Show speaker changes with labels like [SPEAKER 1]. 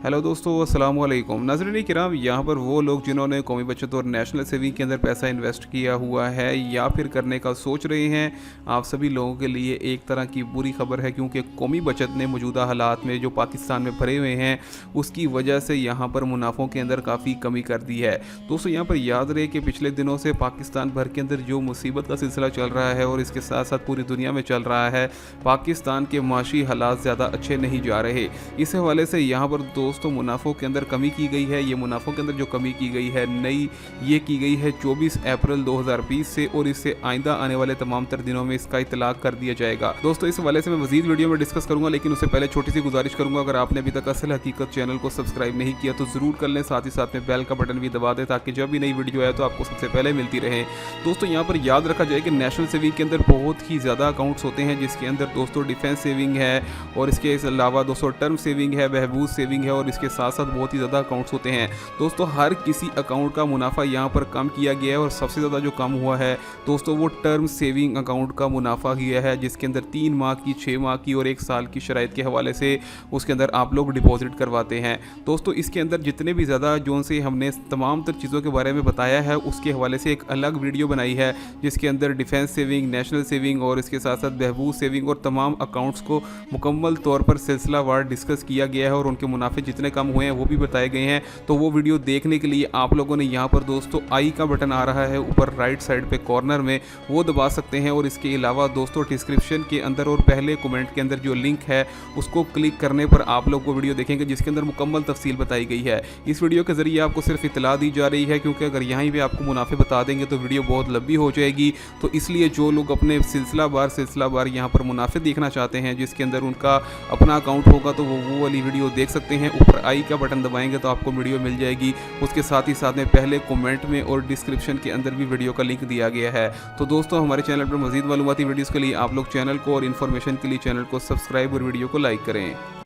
[SPEAKER 1] Hello दोस्तों, अस्सलाम वालेकुम। नाज़रीन किराम, यहाँ पर वो लोग जिन्होंने कौमी बचत और नेशनल सेविंग के अंदर पैसा इन्वेस्ट किया हुआ है या फिर करने का सोच रहे हैं, आप सभी लोगों के लिए एक तरह की बुरी खबर है, क्योंकि कौमी बचत ने मौजूदा हालात में जो पाकिस्तान में भरे हुए हैं उसकी वजह से यहाँ पर मुनाफों के अंदर काफ़ी कमी कर दी है। दोस्तों यहाँ पर याद रहे कि पिछले दिनों से पाकिस्तान भर के अंदर जो मुसीबत का सिलसिला चल रहा है और इसके साथ साथ पूरी दुनिया में चल रहा है, पाकिस्तान के माशी हालात ज़्यादा अच्छे नहीं जा रहे। इस हवाले से यहाँ पर दोस्तों मुनाफों के अंदर कमी की गई है। ये मुनाफों के अंदर जो कमी की गई है नई, ये की गई है 24 अप्रैल 2020 से, और इससे आइंदा आने वाले तमाम तर दिनों में इसका इतलाक कर दिया जाएगा। दोस्तों इस हवाले से मैं मजीद वीडियो में डिस्कस करूंगा, लेकिन उससे पहले छोटी सी गुजारिश करूंगा, अगर आपने अभी तक असल हकीकत चैनल को सब्सक्राइब नहीं किया तो ज़रूर कर लें, साथ ही साथ में बेल का बटन भी दबा दें ताकि जब भी नई वीडियो आए तो आपको सबसे पहले मिलती रहे। दोस्तों यहाँ पर याद रखा जाए कि नेशनल सेविंग के अंदर बहुत ही ज़्यादा अकाउंट्स होते हैं, जिसके अंदर दोस्तों डिफेंस सेविंग है और इसके अलावा दोस्तों टर्म सेविंग है, बहबूद सेविंग है, और इसके साथ साथ बहुत ही ज़्यादा अकाउंट्स होते हैं। दोस्तों हर किसी अकाउंट का मुनाफा यहाँ पर कम किया गया है, और सबसे ज़्यादा जो कम हुआ है दोस्तों वो टर्म सेविंग अकाउंट का मुनाफा किया है, जिसके अंदर 3 माह की, 6 माह की और 1 साल की शराइत के हवाले से उसके अंदर आप लोग डिपॉजिट करवाते हैं। दोस्तों इसके अंदर जितने भी ज़्यादा जो से हमने तमाम तर चीज़ों के बारे में बताया है, उसके हवाले से एक अलग वीडियो बनाई है, जिसके अंदर डिफेंस सेविंग, नेशनल सेविंग और इसके साथ साथ बहबूद सेविंग और तमाम अकाउंट्स को मुकम्मल तौर पर सिलसिलावार डिस्कस किया गया है, और उनके मुनाफे जितने कम हुए हैं वो भी बताए गए हैं। तो वो वीडियो देखने के लिए आप लोगों ने यहाँ पर दोस्तों आई का बटन आ रहा है ऊपर राइट साइड पे कॉर्नर में, वो दबा सकते हैं, और इसके अलावा दोस्तों डिस्क्रिप्शन के अंदर और पहले कमेंट के अंदर जो लिंक है उसको क्लिक करने पर आप लोग वो वीडियो देखेंगे, जिसके अंदर मुकम्मल तफसील बताई गई है। इस वीडियो के जरिए आपको सिर्फ इतला दी जा रही है, क्योंकि अगर यहाँ भी आपको मुनाफे बता देंगे तो वीडियो बहुत लंबी हो जाएगी। तो इसलिए जो लोग अपने सिलसिलावार यहाँ पर मुनाफे देखना चाहते हैं, जिसके अंदर उनका अपना अकाउंट होगा, तो वो वाली वीडियो देख सकते हैं। ऊपर आई का बटन दबाएंगे तो आपको वीडियो मिल जाएगी। उसके साथ ही साथ में पहले कमेंट में और डिस्क्रिप्शन के अंदर भी वीडियो का लिंक दिया गया है। तो दोस्तों हमारे चैनल पर मजीद मालूमाती वीडियोज़ के लिए आप लोग चैनल को और इन्फॉर्मेशन के लिए चैनल को सब्सक्राइब और वीडियो को लाइक करें।